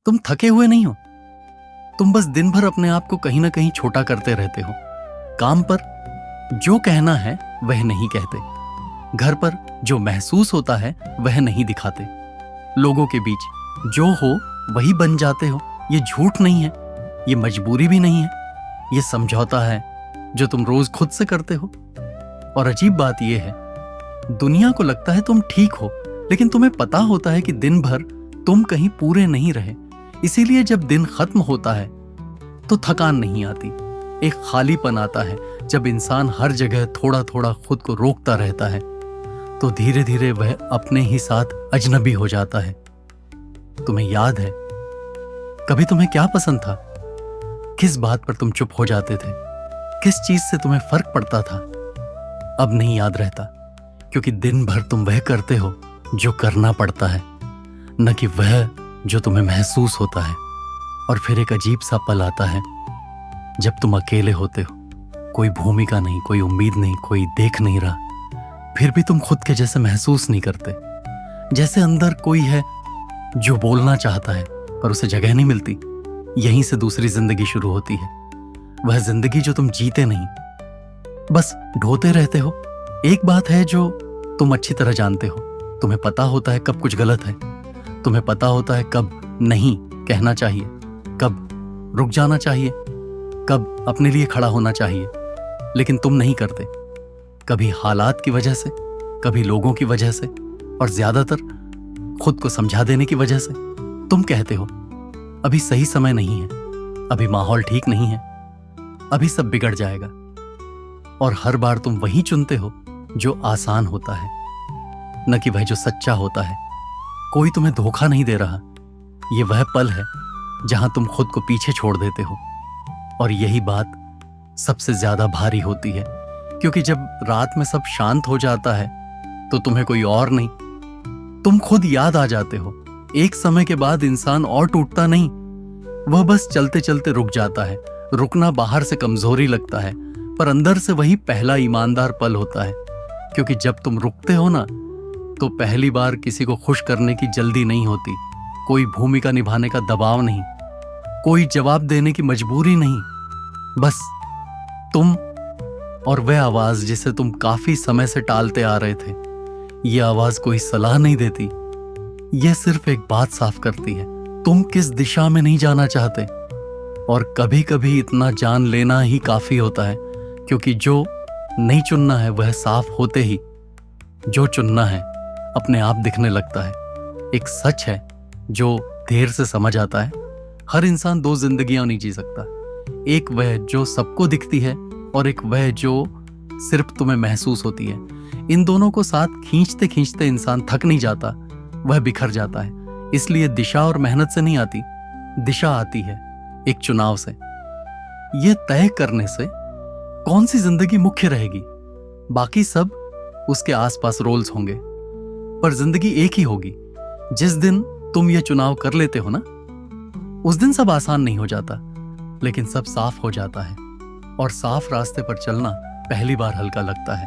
तुम थके हुए नहीं हो। तुम बस दिन भर अपने आप को कहीं ना कहीं छोटा करते रहते हो। काम पर जो कहना है वह नहीं कहते, घर पर जो महसूस होता है वह नहीं दिखाते, लोगों के बीच जो हो वही बन जाते हो। ये झूठ नहीं है, ये मजबूरी भी नहीं है, ये समझौता है जो तुम रोज खुद से करते हो। और अजीब बात यह है, दुनिया को लगता है तुम ठीक हो, लेकिन तुम्हें पता होता है कि दिन भर तुम कहीं पूरे नहीं रहे। इसीलिए जब दिन खत्म होता है तो थकान नहीं आती, एक खालीपन आता है। जब इंसान हर जगह थोड़ा थोड़ा खुद को रोकता रहता है तो धीरे धीरे वह अपने ही साथ अजनबी हो जाता है। तुम्हें याद है कभी तुम्हें क्या पसंद था? किस बात पर तुम चुप हो जाते थे? किस चीज से तुम्हें फर्क पड़ता था? अब नहीं याद रहता, क्योंकि दिन भर तुम वह करते हो जो करना पड़ता है, न कि वह जो तुम्हें महसूस होता है। और फिर एक अजीब सा पल आता है जब तुम अकेले होते हो, कोई भूमिका नहीं, कोई उम्मीद नहीं, कोई देख नहीं रहा, फिर भी तुम खुद के जैसे महसूस नहीं करते। जैसे अंदर कोई है जो बोलना चाहता है पर उसे जगह नहीं मिलती। यहीं से दूसरी जिंदगी शुरू होती है, वह जिंदगी जो तुम जीते नहीं, बस ढोते रहते हो। एक बात है जो तुम अच्छी तरह जानते हो, तुम्हें पता होता है कब कुछ गलत है, तुम्हें पता होता है कब नहीं कहना चाहिए, कब रुक जाना चाहिए, कब अपने लिए खड़ा होना चाहिए, लेकिन तुम नहीं करते। कभी हालात की वजह से, कभी लोगों की वजह से, और ज्यादातर खुद को समझा देने की वजह से। तुम कहते हो अभी सही समय नहीं है, अभी माहौल ठीक नहीं है, अभी सब बिगड़ जाएगा। और हर बार तुम वही चुनते हो जो आसान होता है, न कि वह जो सच्चा होता है। कोई तुम्हें धोखा नहीं दे रहा, ये वह पल है जहां तुम खुद को पीछे छोड़ देते हो। और यही बात सबसे ज्यादा भारी होती है, क्योंकि जब रात में सब शांत हो जाता है तो तुम्हें कोई और नहीं, तुम खुद याद आ जाते हो। एक समय के बाद इंसान और टूटता नहीं, वह बस चलते चलते रुक जाता है। रुकना बाहर से कमजोरी लगता है, पर अंदर से वही पहला ईमानदार पल होता है। क्योंकि जब तुम रुकते हो ना, तो पहली बार किसी को खुश करने की जल्दी नहीं होती, कोई भूमिका निभाने का दबाव नहीं, कोई जवाब देने की मजबूरी नहीं, बस तुम और वह आवाज जिसे तुम काफी समय से टालते आ रहे थे। यह आवाज कोई सलाह नहीं देती, यह सिर्फ एक बात साफ करती है, तुम किस दिशा में नहीं जाना चाहते। और कभी कभी इतना जान लेना ही काफी होता है, क्योंकि जो नहीं चुनना है वह साफ होते ही जो चुनना है अपने आप दिखने लगता है। एक सच है जो देर से समझ आता है, हर इंसान दो जिंदगियां नहीं जी सकता। एक वह जो सबको दिखती है, और एक वह जो सिर्फ तुम्हें महसूस होती है। इन दोनों को साथ खींचते खींचते इंसान थक नहीं जाता, वह बिखर जाता है। इसलिए दिशा और मेहनत से नहीं आती, दिशा आती है एक चुनाव से। यह तय करने से कौन सी जिंदगी मुख्य रहेगी, बाकी सब उसके आसपास रोल्स होंगे, पर जिंदगी एक ही होगी। जिस दिन तुम यह चुनाव कर लेते हो ना, उस दिन सब आसान नहीं हो जाता, लेकिन सब साफ हो जाता है। और साफ रास्ते पर चलना पहली बार हल्का लगता है।